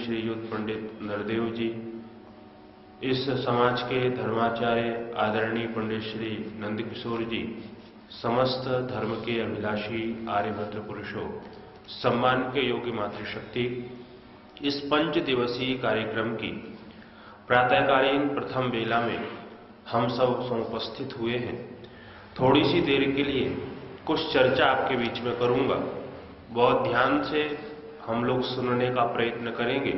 श्रीयुत पंडित नरदेव जी, इस समाज के धर्माचार्य आदरणीय पंडित श्री नंदकिशोर जी, समस्त धर्म के अभिलाषी आर्यभद्र पुरुषों, सम्मान के योग्य मातृशक्ति, इस 5 दिवसीय कार्यक्रम की प्रातःकालीन प्रथम बेला में हम सब समुपस्थित हुए हैं। थोड़ी सी देर के लिए कुछ चर्चा आपके बीच में करूंगा। बहुत ध्यान से हम लोग सुनने का प्रयत्न करेंगे।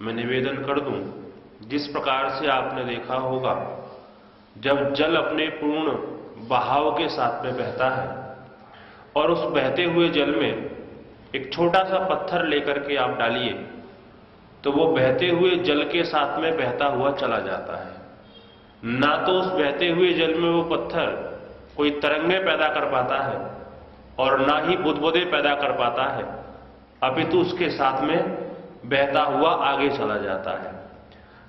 मैं निवेदन कर दूं, जिस प्रकार से आपने देखा होगा, जब जल अपने पूर्ण बहाव के साथ में बहता है और उस बहते हुए जल में एक छोटा सा पत्थर लेकर के आप डालिए तो वो बहते हुए जल के साथ में बहता हुआ चला जाता है। ना तो उस बहते हुए जल में वो पत्थर कोई तरंगें पैदा कर पाता है और ना ही बुदबुदे पैदा कर पाता है, अपितु उसके साथ में बहता हुआ आगे चला जाता है।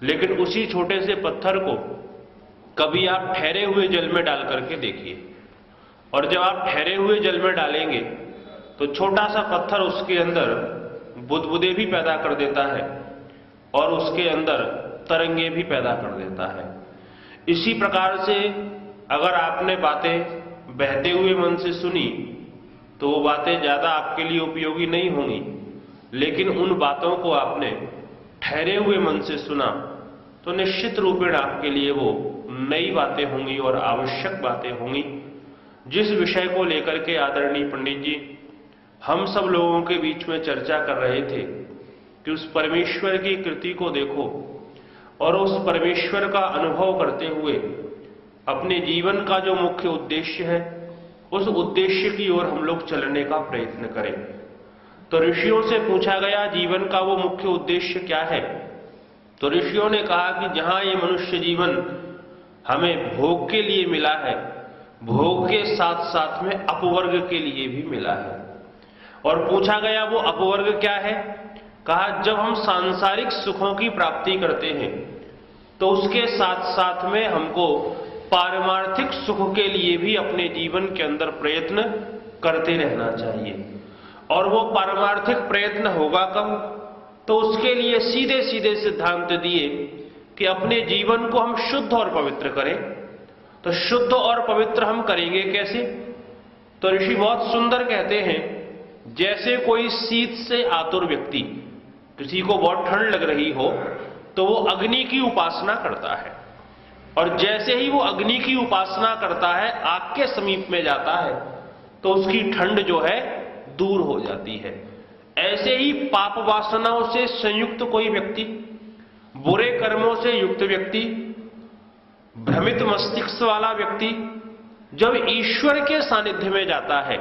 लेकिन उसी छोटे से पत्थर को कभी आप ठहरे हुए जल में डाल करके देखिए, और जब आप ठहरे हुए जल में डालेंगे तो छोटा सा पत्थर उसके अंदर बुदबुदे भी पैदा कर देता है और उसके अंदर तरंगे भी पैदा कर देता है। इसी प्रकार से अगर आपने बातें बहते हुए मन से सुनी तो वो बातें ज्यादा आपके लिए उपयोगी नहीं होंगी, लेकिन उन बातों को आपने ठहरे हुए मन से सुना तो निश्चित रूपेण आपके लिए वो नई बातें होंगी और आवश्यक बातें होंगी। जिस विषय को लेकर के आदरणीय पंडित जी हम सब लोगों के बीच में चर्चा कर रहे थे कि उस परमेश्वर की कृति को देखो और उस परमेश्वर का अनुभव करते हुए अपने जीवन का जो मुख्य उद्देश्य है उस उद्देश्य की ओर हम लोग चलने का प्रयत्न करें। तो ऋषियों से पूछा गया जीवन का वो मुख्य उद्देश्य क्या है, तो ऋषियों ने कहा कि जहां ये मनुष्य जीवन हमें भोग के लिए मिला है, भोग के साथ साथ में अपवर्ग के लिए भी मिला है। और पूछा गया वो अपवर्ग क्या है, कहा जब हम सांसारिक सुखों की प्राप्ति करते हैं तो उसके साथ साथ में हमको पारमार्थिक सुख के लिए भी अपने जीवन के अंदर प्रयत्न करते रहना चाहिए। और वो पारमार्थिक प्रयत्न होगा कब, तो उसके लिए सीधे सीधे सिद्धांत दिए कि अपने जीवन को हम शुद्ध और पवित्र करें। तो शुद्ध और पवित्र हम करेंगे कैसे, तो ऋषि बहुत सुंदर कहते हैं, जैसे कोई शीत से आतुर व्यक्ति, किसी को बहुत ठंड लग रही हो तो वो अग्नि की उपासना करता है, और जैसे ही वो अग्नि की उपासना करता है, आग के समीप में जाता है तो उसकी ठंड जो है दूर हो जाती है। ऐसे ही पाप वासनाओं से संयुक्त कोई व्यक्ति, बुरे कर्मों से युक्त व्यक्ति, भ्रमित मस्तिष्क वाला व्यक्ति जब ईश्वर के सानिध्य में जाता है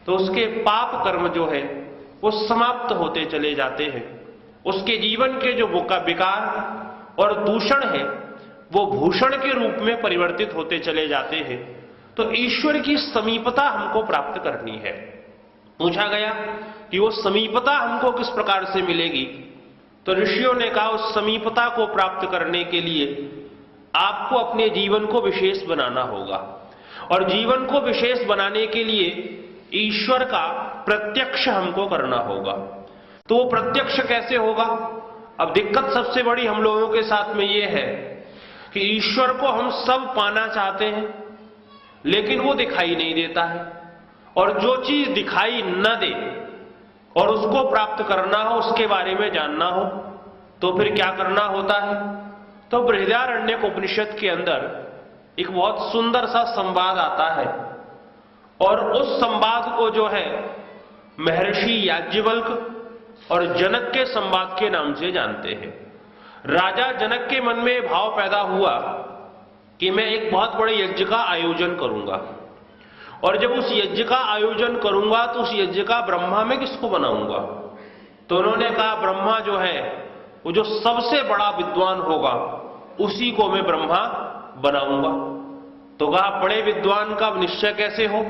तो उसके पाप कर्म जो है वो समाप्त होते चले जाते हैं। उसके जीवन के जो विकार और दूषण है वो भूषण के रूप में परिवर्तित होते चले जाते हैं। तो ईश्वर की समीपता हमको प्राप्त करनी है। पूछा गया कि वो समीपता हमको किस प्रकार से मिलेगी, तो ऋषियों ने कहा उस समीपता को प्राप्त करने के लिए आपको अपने जीवन को विशेष बनाना होगा, और जीवन को विशेष बनाने के लिए ईश्वर का प्रत्यक्ष हमको करना होगा। तो वो प्रत्यक्ष कैसे होगा, अब दिक्कत सबसे बड़ी हम लोगों के साथ में ये है कि ईश्वर को हम सब पाना चाहते हैं लेकिन वो दिखाई नहीं देता है, और जो चीज दिखाई न दे और उसको प्राप्त करना हो, उसके बारे में जानना हो, तो फिर क्या करना होता है। तो बृहदारण्यक उपनिषद के अंदर एक बहुत सुंदर सा संवाद आता है, और उस संवाद को जो है महर्षि याज्ञवल्क्य और जनक के संवाद के नाम से जानते हैं। राजा जनक के मन में भाव पैदा हुआ कि मैं एक बहुत बड़े यज्ञ का आयोजन करूंगा, और जब उस यज्ञ का आयोजन करूंगा तो उस यज्ञ का ब्रह्मा मैं किसको बनाऊंगा। तो उन्होंने कहा ब्रह्मा जो है वो जो सबसे बड़ा विद्वान होगा उसी को मैं ब्रह्मा बनाऊंगा। तो कहा बड़े विद्वान का निश्चय कैसे हो,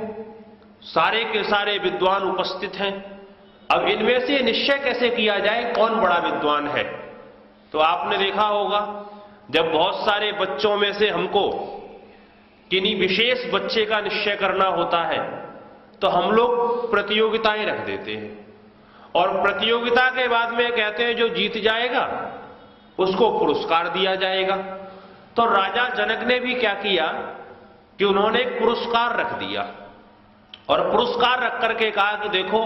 सारे के सारे विद्वान उपस्थित हैं, अब इनमें से निश्चय कैसे किया जाए कौन बड़ा विद्वान है। तो आपने देखा होगा जब बहुत सारे बच्चों में से हमको किन्हीं विशेष बच्चे का निश्चय करना होता है तो हम लोग प्रतियोगिताएं रख देते हैं, और प्रतियोगिता के बाद में कहते हैं जो जीत जाएगा उसको पुरस्कार दिया जाएगा। तो राजा जनक ने भी क्या किया कि उन्होंने एक पुरस्कार रख दिया और पुरस्कार रख करके कहा कि देखो,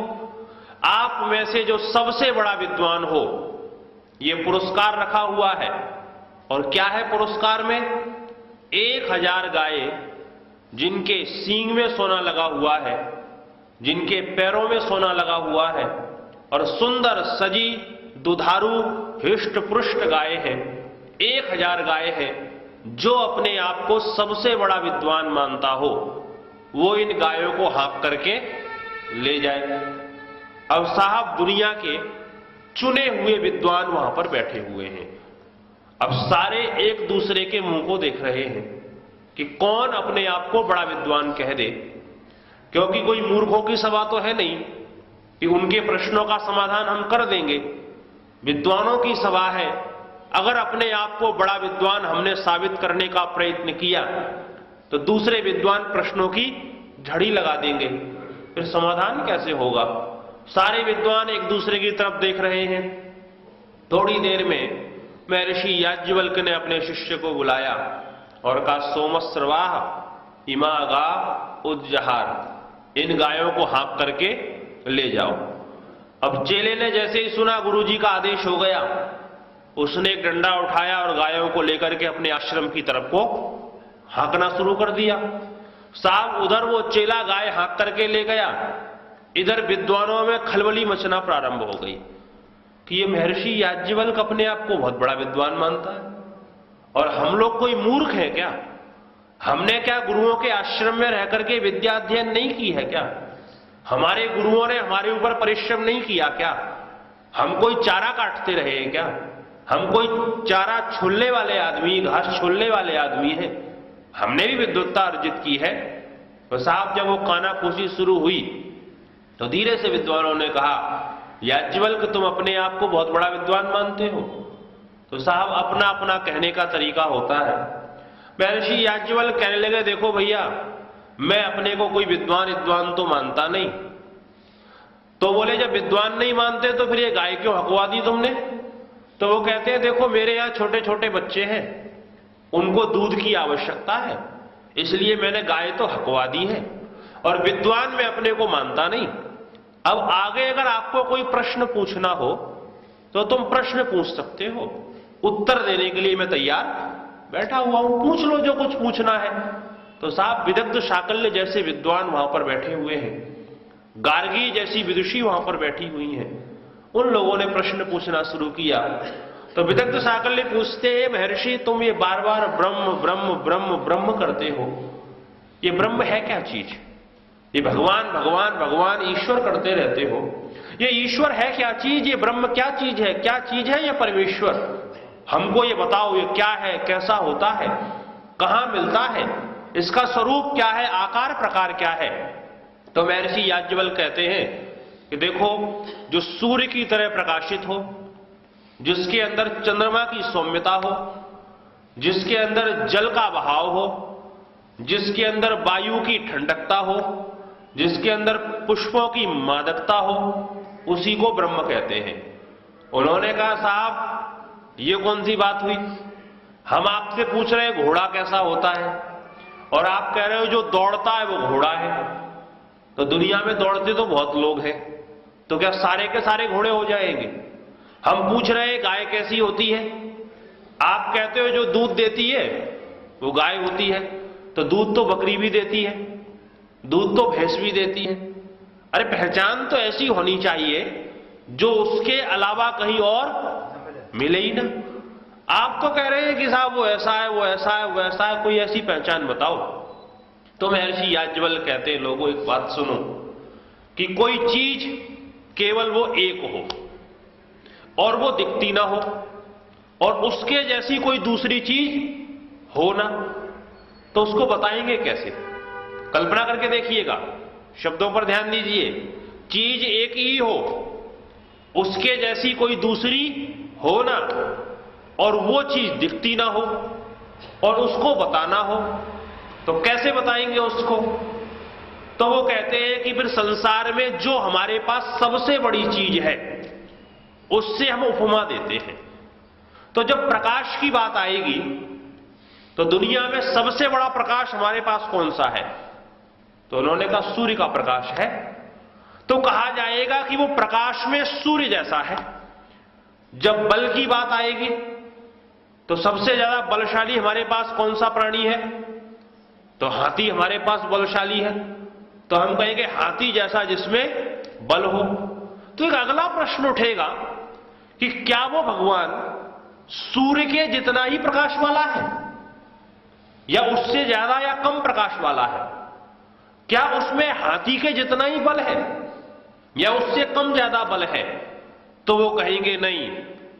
आप में से जो सबसे बड़ा विद्वान हो, ये पुरस्कार रखा हुआ है। और क्या है पुरस्कार में? 1000 गायें जिनके सींग में सोना लगा हुआ है, जिनके पैरों में सोना लगा हुआ है और सुंदर सजी दुधारू हृष्ट पुष्ट गायें हैं। 1000 गायें हैं। जो अपने आप को सबसे बड़ा विद्वान मानता हो वो इन गायों को हाँक करके ले जाए। अब साहब, दुनिया के चुने हुए विद्वान वहां पर बैठे हुए हैं। अब सारे एक दूसरे के मुंह को देख रहे हैं कि कौन अपने आप को बड़ा विद्वान कह दे, क्योंकि कोई मूर्खों की सभा तो है नहीं कि उनके प्रश्नों का समाधान हम कर देंगे। विद्वानों की सभा है। अगर अपने आप को बड़ा विद्वान हमने साबित करने का प्रयत्न किया तो दूसरे विद्वान प्रश्नों की झड़ी लगा देंगे, फिर समाधान कैसे होगा? सारे विद्वान एक दूसरे की तरफ देख रहे हैं। थोड़ी देर में महर्षि याज्ञवल्क्य ने अपने शिष्य को बुलाया और कहा, सोमस्रवाह इमा गा उज्जहार, इन गायों को हाँक करके ले जाओ। अब चेले ने जैसे ही सुना गुरुजी का आदेश हो गया, उसने एक डंडा उठाया और गायों को लेकर के अपने आश्रम की तरफ को हाँकना शुरू कर दिया। साहब, उधर वो चेला गाय हाँक करके ले गया, इधर विद्वानों में खलबली मचना प्रारंभ हो गई कि ये महर्षि याज्ञवल्क्य अपने आप को बहुत बड़ा विद्वान मानता है और हम लोग कोई मूर्ख हैं क्या? हमने क्या गुरुओं के आश्रम में रह करके विद्या अध्ययन नहीं की है क्या? हमारे गुरुओं ने हमारे ऊपर परिश्रम नहीं किया क्या? हम कोई चारा काटते रहे हैं क्या? हम कोई चारा छोलने वाले आदमी, घास छोलने वाले आदमी हैं? हमने भी विद्वत्ता अर्जित की है। तो साहब, जब वो कानाफूसी शुरू हुई तो धीरे से विद्वानों ने कहा, याज्ञवल्क्य, तुम अपने आप को बहुत बड़ा विद्वान मानते हो? तो साहब, अपना अपना कहने का तरीका होता है। महर्षि याज्ञवल्क्य कहने लगे, देखो भैया, मैं अपने को कोई विद्वान तो मानता नहीं। तो बोले, जब विद्वान नहीं मानते तो फिर ये गाय क्यों हकवा दी तुमने? तो वो कहते हैं, देखो, मेरे यहां छोटे छोटे बच्चे हैं, उनको दूध की आवश्यकता है, इसलिए मैंने गाय तो हकवा दी है, और विद्वान मैं अपने को मानता नहीं। अब आगे अगर आपको कोई प्रश्न पूछना हो तो तुम प्रश्न पूछ सकते हो, उत्तर देने के लिए मैं तैयार बैठा हुआ हूं, पूछ लो जो कुछ पूछना है। तो साहब, विदग्ध शाकल्य जैसे विद्वान वहां पर बैठे हुए हैं, गार्गी जैसी विदुषी वहां पर बैठी हुई हैं, उन लोगों ने प्रश्न पूछना शुरू किया। तो विदग्ध शाकल्य पूछते हैं, महर्षि, तुम ये बार बार ब्रह्म ब्रह्म ब्रह्म ब्रह्म करते हो, ये ब्रह्म है क्या चीज? ये भगवान भगवान भगवान ईश्वर करते रहते हो, ये ईश्वर है क्या चीज? ये ब्रह्म क्या चीज है? क्या चीज है ये परमेश्वर? हमको ये बताओ, ये क्या है, कैसा होता है, कहां मिलता है, इसका स्वरूप क्या है, आकार प्रकार क्या है? तो महर्षि याज्ञवल्क्य कहते हैं कि देखो, जो सूर्य की तरह प्रकाशित हो, जिसके अंदर चंद्रमा की सौम्यता हो, जिसके अंदर जल का बहाव हो, जिसके अंदर वायु की ठंडकता हो, जिसके अंदर पुष्पों की मादकता हो, उसी को ब्रह्म कहते हैं। उन्होंने कहा, साहब, ये कौन सी बात हुई? हम आपसे पूछ रहे हैं घोड़ा कैसा होता है, और आप कह रहे हो जो दौड़ता है वो घोड़ा है। तो दुनिया में दौड़ते तो बहुत लोग हैं, तो क्या सारे के सारे घोड़े हो जाएंगे? हम पूछ रहे हैं गाय कैसी होती है, आप कहते हो जो दूध देती है वो गाय होती है। तो दूध तो बकरी भी देती है, दूध तो भैंस भी देती है। अरे, पहचान तो ऐसी होनी चाहिए जो उसके अलावा कहीं और मिले ही ना। आप तो कह रहे हैं कि साहब वो ऐसा है, वो ऐसा है, वो ऐसा है, कोई ऐसी पहचान बताओ। तो महर्षि याज्ञवल्क्य कहते हैं, लोगों एक बात सुनो, कि कोई चीज केवल वो एक हो और वो दिखती ना हो, और उसके जैसी कोई दूसरी चीज हो ना, तो उसको बताएंगे कैसे? कल्पना करके देखिएगा, शब्दों पर ध्यान दीजिए। चीज एक ही हो, उसके जैसी कोई दूसरी हो ना, और वो चीज दिखती ना हो, और उसको बताना हो, तो कैसे बताएंगे उसको? तो वो कहते हैं कि फिर संसार में जो हमारे पास सबसे बड़ी चीज है उससे हम उपमा देते हैं। तो जब प्रकाश की बात आएगी तो दुनिया में सबसे बड़ा प्रकाश हमारे पास कौन सा है? तो उन्होंने कहा सूर्य का प्रकाश है। तो कहा जाएगा कि वो प्रकाश में सूर्य जैसा है। जब बल की बात आएगी तो सबसे ज्यादा बलशाली हमारे पास कौन सा प्राणी है? तो हाथी हमारे पास बलशाली है। तो हम कहेंगे हाथी जैसा जिसमें बल हो। तो एक अगला प्रश्न उठेगा कि क्या वो भगवान सूर्य के जितना ही प्रकाश वाला है या उससे ज्यादा या कम प्रकाश वाला है? क्या उसमें हाथी के जितना ही बल है या उससे कम ज्यादा बल है? तो वो कहेंगे नहीं,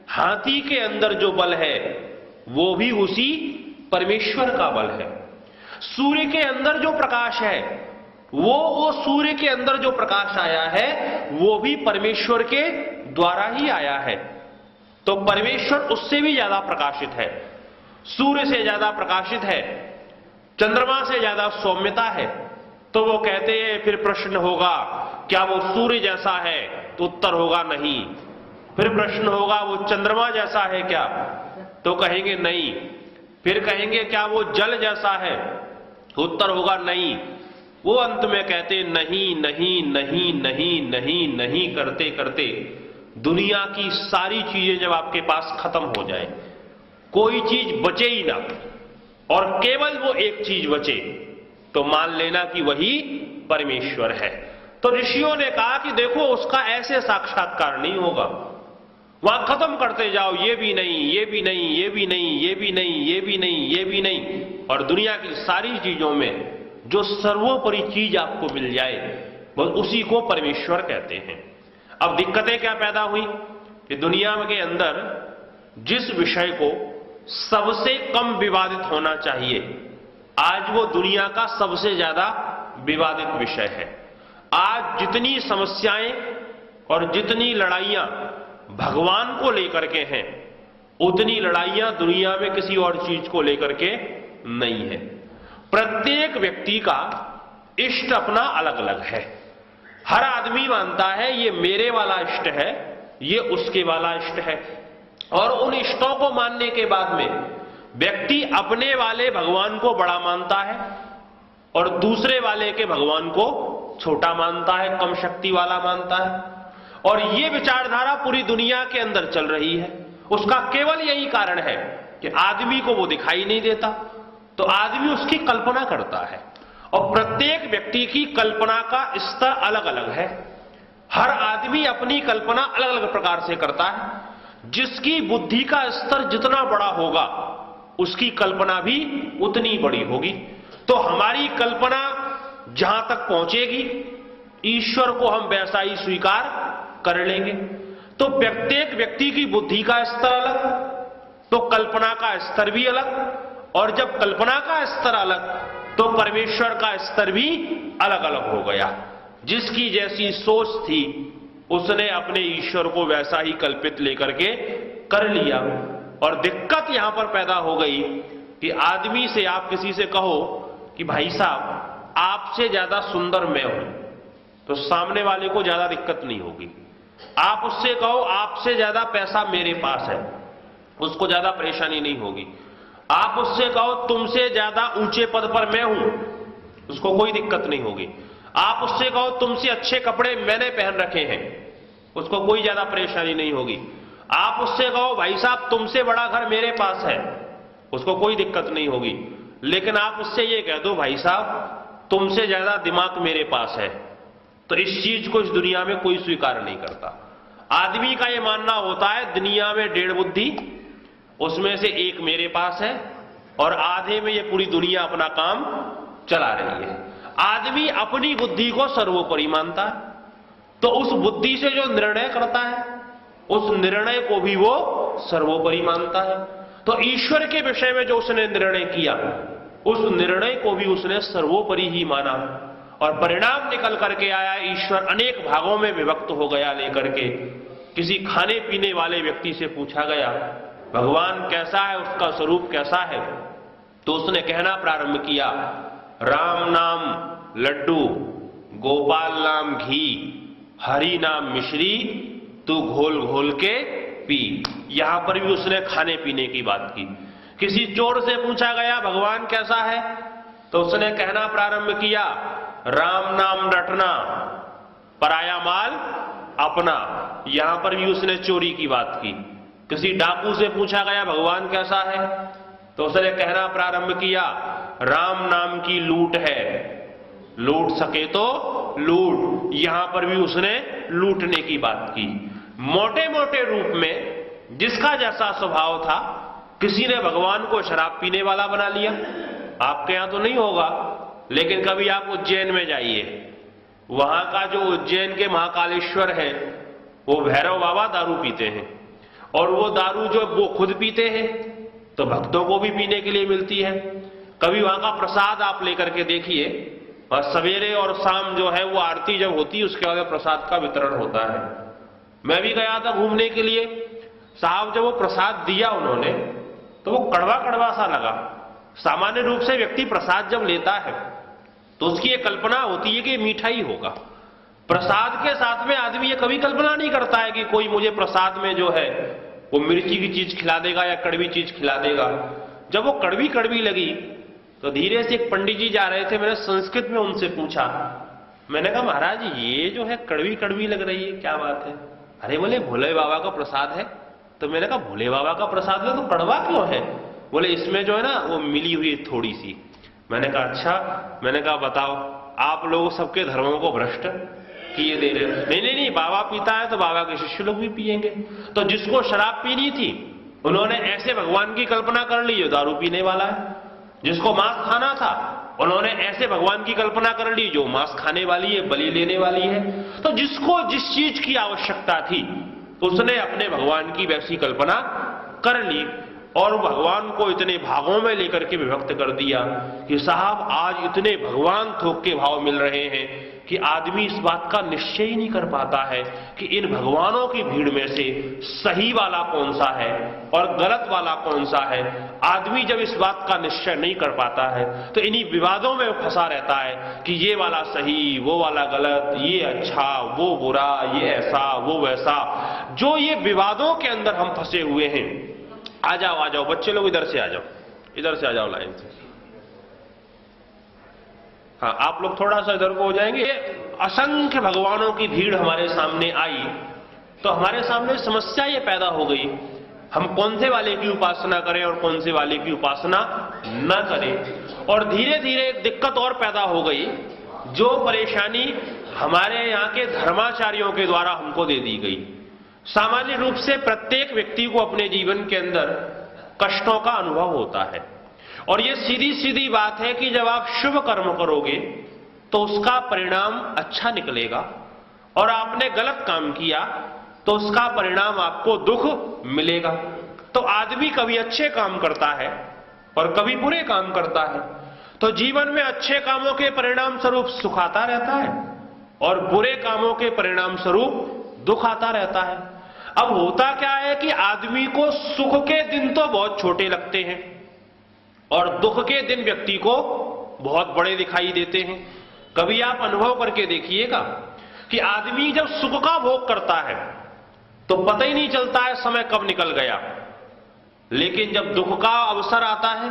हाथी के अंदर जो बल है वो भी उसी परमेश्वर का बल है। सूर्य के अंदर जो प्रकाश है वो सूर्य के अंदर जो प्रकाश आया है वो भी परमेश्वर के द्वारा ही आया है। तो परमेश्वर उससे भी ज्यादा प्रकाशित है, सूर्य से ज्यादा प्रकाशित है, चंद्रमा से ज्यादा सौम्यता है। तो वो कहते हैं फिर प्रश्न होगा क्या वो सूर्य जैसा है? तो उत्तर होगा नहीं। फिर प्रश्न होगा वो चंद्रमा जैसा है क्या? तो कहेंगे नहीं। फिर कहेंगे क्या वो जल जैसा है? उत्तर होगा नहीं। वो अंत में कहते नहीं नहीं नहीं नहीं नहीं नहीं करते करते दुनिया की सारी चीजें जब आपके पास खत्म हो जाए, कोई चीज बचे ही ना और केवल वो एक चीज बचे, तो मान लेना कि वही परमेश्वर है। तो ऋषियों ने कहा कि देखो उसका ऐसे साक्षात्कार नहीं होगा। वहां खत्म करते जाओ, ये भी नहीं, ये भी नहीं, ये भी नहीं, ये भी नहीं, ये भी नहीं, ये भी नहीं, और दुनिया की सारी चीजों में जो सर्वोपरि चीज आपको मिल जाए बस उसी को परमेश्वर कहते हैं। अब दिक्कतें क्या पैदा हुई कि दुनिया के अंदर जिस विषय को सबसे कम विवादित होना चाहिए, आज वो दुनिया का सबसे ज्यादा विवादित विषय है। आज जितनी समस्याएं और जितनी लड़ाइयां भगवान को लेकर के हैं, उतनी लड़ाइयां दुनिया में किसी और चीज को लेकर के नहीं है। प्रत्येक व्यक्ति का इष्ट अपना अलग अलग है। हर आदमी मानता है ये मेरे वाला इष्ट है, ये उसके वाला इष्ट है, और उन इष्टों को मानने के बाद में व्यक्ति अपने वाले भगवान को बड़ा मानता है और दूसरे वाले के भगवान को छोटा मानता है, कम शक्ति वाला मानता है। और ये विचारधारा पूरी दुनिया के अंदर चल रही है। उसका केवल यही कारण है कि आदमी को वो दिखाई नहीं देता, तो आदमी उसकी कल्पना करता है, और प्रत्येक व्यक्ति की कल्पना का स्तर अलग अलग है। हर आदमी अपनी कल्पना अलग अलग प्रकार से करता है। जिसकी बुद्धि का स्तर जितना बड़ा होगा उसकी कल्पना भी उतनी बड़ी होगी। तो हमारी कल्पना जहां तक पहुंचेगी ईश्वर को हम वैसा ही स्वीकार कर लेंगे। तो प्रत्येक व्यक्ति की बुद्धि का स्तर अलग, तो कल्पना का स्तर भी अलग, और जब कल्पना का स्तर अलग तो परमेश्वर का स्तर भी अलग अलग हो गया। जिसकी जैसी सोच थी उसने अपने ईश्वर को वैसा ही कल्पित लेकर के कर लिया। और दिक्कत यहां पर पैदा हो गई कि आदमी से आप किसी से कहो कि भाई साहब आपसे ज्यादा सुंदर मैं हूं, तो सामने वाले को ज्यादा दिक्कत नहीं होगी। आप उससे कहो आपसे ज्यादा पैसा मेरे पास है, उसको ज्यादा परेशानी नहीं होगी। आप उससे कहो तुमसे ज्यादा ऊंचे पद पर मैं हूं, उसको कोई दिक्कत नहीं होगी। आप उससे कहो तुमसे अच्छे कपड़े मैंने पहन रखे हैं, उसको कोई ज्यादा परेशानी नहीं होगी। आप उससे कहो भाई साहब तुमसे बड़ा घर मेरे पास है, उसको कोई दिक्कत नहीं होगी। लेकिन आप उससे ये कह दो भाई साहब तुमसे ज्यादा दिमाग मेरे पास है, तो इस चीज को इस दुनिया में कोई स्वीकार नहीं करता। आदमी का यह मानना होता है दुनिया में 1.5 बुद्धि, उसमें से एक मेरे पास है और आधे में ये पूरी दुनिया अपना काम चला रही है। आदमी अपनी बुद्धि को सर्वोपरि मानता है, तो उस बुद्धि से जो निर्णय करता है उस निर्णय को भी वो सर्वोपरि मानता है। तो ईश्वर के विषय में जो उसने निर्णय किया उस निर्णय को भी उसने सर्वोपरि ही माना, और परिणाम निकल करके आया ईश्वर अनेक भागों में विभक्त हो गया लेकर के। किसी खाने पीने वाले व्यक्ति से पूछा गया भगवान कैसा है, उसका स्वरूप कैसा है, तो उसने कहना प्रारंभ किया राम नाम लड्डू गोपाल नाम घी, हरि नाम मिश्री, तू घोल घोल के पी। यहां पर भी उसने खाने पीने की बात की। किसी चोर से पूछा गया भगवान कैसा है, तो उसने कहना प्रारंभ किया, राम नाम रटना, पराया माल अपना। यहां पर भी उसने चोरी की बात की। किसी डाकू से पूछा गया भगवान कैसा है, तो उसने कहना प्रारंभ किया, राम नाम की लूट है, लूट सके तो लूट। यहां पर भी उसने लूटने की बात की। मोटे मोटे रूप में जिसका जैसा स्वभाव था, किसी ने भगवान को शराब पीने वाला बना लिया। आपके यहां तो नहीं होगा, लेकिन कभी आप उज्जैन में जाइए, वहां का जो उज्जैन के महाकालेश्वर है, वो भैरव बाबा दारू पीते हैं, और वो दारू जो वो खुद पीते हैं तो भक्तों को भी पीने के लिए मिलती है। कभी वहां का प्रसाद आप लेकर के देखिए, और सवेरे और शाम जो है वो आरती जब होती है उसके बाद प्रसाद का वितरण होता है। मैं भी गया था घूमने के लिए, साहब जब वो प्रसाद दिया उन्होंने तो वो कड़वा कड़वा सा लगा। सामान्य रूप से व्यक्ति प्रसाद जब लेता है तो उसकी ये कल्पना होती है कि मीठा ही होगा। प्रसाद के साथ में आदमी ये कभी कल्पना नहीं करता है कि कोई मुझे प्रसाद में जो है वो मिर्ची की चीज खिला देगा या कड़वी चीज खिला देगा। जब वो कड़वी कड़वी लगी तो धीरे से एक पंडित जी जा रहे थे, मैंने संस्कृत में उनसे पूछा, मैंने कहा महाराज ये जो है कड़वी कड़वी लग रही है, क्या बात है? अरे बोले भोले बाबा का प्रसाद है। तो मैंने कहा भोले बाबा का प्रसाद है तो कड़वा क्यों है? बोले इसमें जो है ना वो मिली हुई है थोड़ी सी। मैंने कहा अच्छा। मैंने कहा बताओ, आप लोग सबके धर्मों को भ्रष्ट किए दे रहे हो। नहीं, बाबा पीता है तो बाबा के शिष्य लोग भी पिएंगे। तो जिसको शराब पीनी थी उन्होंने ऐसे भगवान की कल्पना कर ली जो दारू पीने वाला है। जिसको मांस खाना था उन्होंने ऐसे भगवान की कल्पना कर ली जो मांस खाने वाली है, बलि लेने वाली है। तो जिसको जिस चीज की आवश्यकता थी उसने अपने भगवान की वैसी कल्पना कर ली, और भगवान को इतने भागों में लेकर के विभक्त कर दिया कि साहब आज इतने भगवान थोक के भाव मिल रहे हैं कि आदमी इस बात का निश्चय ही नहीं कर पाता है कि इन भगवानों की भीड़ में से सही वाला कौन सा है और गलत वाला कौन सा है। आदमी जब इस बात का निश्चय नहीं कर पाता है तो इन्हीं विवादों में फंसा रहता है कि ये वाला सही, वो वाला गलत, ये अच्छा, वो बुरा, ये ऐसा, वो वैसा। जो ये विवादों के अंदर हम फंसे हुए हैं, आ जाओ बच्चे लोग, इधर से आ जाओ, इधर से आ जाओ लाइन से। हाँ, आप लोग थोड़ा सा इधर को हो जाएंगे। असंख्य भगवानों की भीड़ हमारे सामने आई तो हमारे सामने समस्या ये पैदा हो गई, हम कौन से वाले की उपासना करें और कौन से वाले की उपासना न करें। और धीरे धीरे एक दिक्कत और पैदा हो गई, जो परेशानी हमारे यहाँ के धर्माचार्यों के द्वारा हमको दे दी गई। सामान्य रूप से प्रत्येक व्यक्ति को अपने जीवन के अंदर कष्टों का अनुभव होता है, और ये सीधी सीधी बात है कि जब आप शुभ कर्म करोगे तो उसका परिणाम अच्छा निकलेगा, और आपने गलत काम किया तो उसका परिणाम आपको दुख मिलेगा। तो आदमी कभी अच्छे काम करता है और कभी बुरे काम करता है। तो जीवन में अच्छे कामों के परिणाम स्वरूप सुख आता रहता है और बुरे कामों के परिणाम स्वरूप दुख आता रहता है। अब होता क्या है कि आदमी को सुख के दिन तो बहुत छोटे लगते हैं और दुख के दिन व्यक्ति को बहुत बड़े दिखाई देते हैं। कभी आप अनुभव करके देखिएगा कि आदमी जब सुख का भोग करता है तो पता ही नहीं चलता है समय कब निकल गया, लेकिन जब दुख का अवसर आता है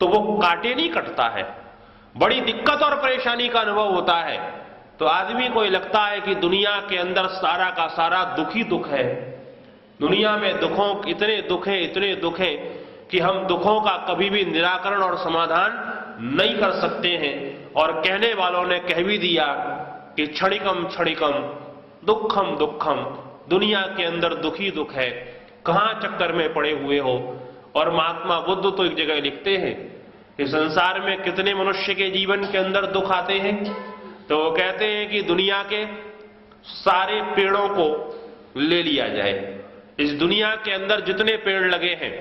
तो वो काटे नहीं कटता है, बड़ी दिक्कत और परेशानी का अनुभव होता है। तो आदमी को लगता है कि दुनिया के अंदर सारा का सारा दुख ही दुख है। दुनिया में दुखों इतने दुख हैं कि हम दुखों का कभी भी निराकरण और समाधान नहीं कर सकते हैं। और कहने वालों ने कह भी दिया कि क्षणिकम क्षणिकम दुखम दुखम, दुनिया के अंदर दुख ही दुख है, कहां चक्कर में पड़े हुए हो। और महात्मा बुद्ध तो एक जगह लिखते हैं कि संसार में कितने मनुष्य के जीवन के अंदर दुख आते हैं, तो वो कहते हैं कि दुनिया के सारे पेड़ों को ले लिया जाए, इस दुनिया के अंदर जितने पेड़ लगे हैं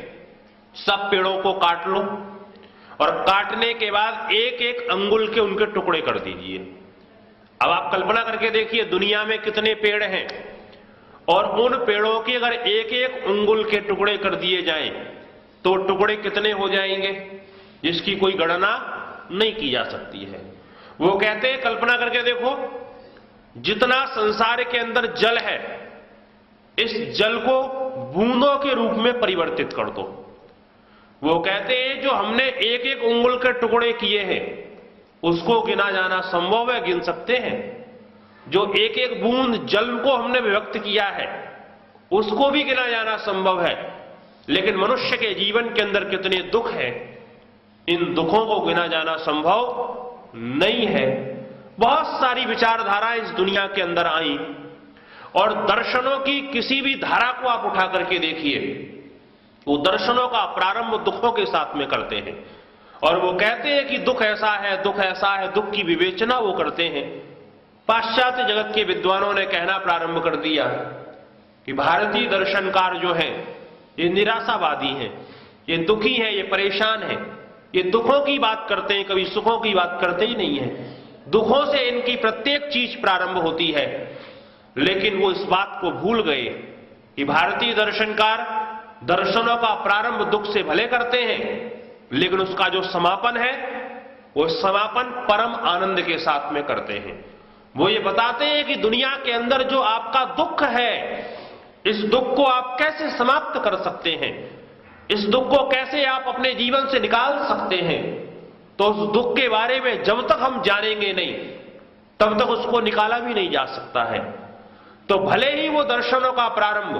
सब पेड़ों को काट लो और काटने के बाद एक एक अंगुल के उनके टुकड़े कर दीजिए। अब आप कल्पना करके देखिए दुनिया में कितने पेड़ हैं और उन पेड़ों के अगर एक एक अंगुल के टुकड़े कर दिए जाएं तो टुकड़े कितने हो जाएंगे जिसकी कोई गणना नहीं की जा सकती है। वो कहते हैं, कल्पना करके देखो, जितना संसार के अंदर जल है, इस जल को बूंदों के रूप में परिवर्तित कर दो। वो कहते हैं जो हमने एक एक उंगल के टुकड़े किए हैं उसको गिना जाना संभव है, गिन सकते हैं। जो एक एक बूंद जल को हमने व्यक्त किया है उसको भी गिना जाना संभव है। लेकिन मनुष्य के जीवन के अंदर कितने दुख हैं, इन दुखों को गिना जाना संभव नहीं है। बहुत सारी विचारधाराएं इस दुनिया के अंदर आई और दर्शनों की किसी भी धारा को आप उठा करके देखिए, वो दर्शनों का प्रारंभ दुखों के साथ में करते हैं और वो कहते हैं कि दुख ऐसा है, दुख ऐसा है, दुख की विवेचना वो करते हैं। पाश्चात्य जगत के विद्वानों ने कहना प्रारंभ कर दिया कि भारतीय दर्शनकार जो हैं ये निराशावादी हैं, ये दुखी हैं, ये परेशान हैं, ये दुखों की बात करते हैं, कभी सुखों की बात करते ही नहीं है। दुखों से इनकी प्रत्येक चीज प्रारंभ होती है। लेकिन वो इस बात को भूल गए कि भारतीय दर्शनकार दर्शनों का प्रारंभ दुख से भले करते हैं, लेकिन उसका जो समापन है वो समापन परम आनंद के साथ में करते हैं। वो ये बताते हैं कि दुनिया के अंदर जो आपका दुख है, इस दुख को आप कैसे समाप्त कर सकते हैं, इस दुख को कैसे आप अपने जीवन से निकाल सकते हैं। तो उस दुख के बारे में जब तक हम जानेंगे नहीं तब तक उसको निकाला भी नहीं जा सकता है। तो भले ही वो दर्शनों का प्रारंभ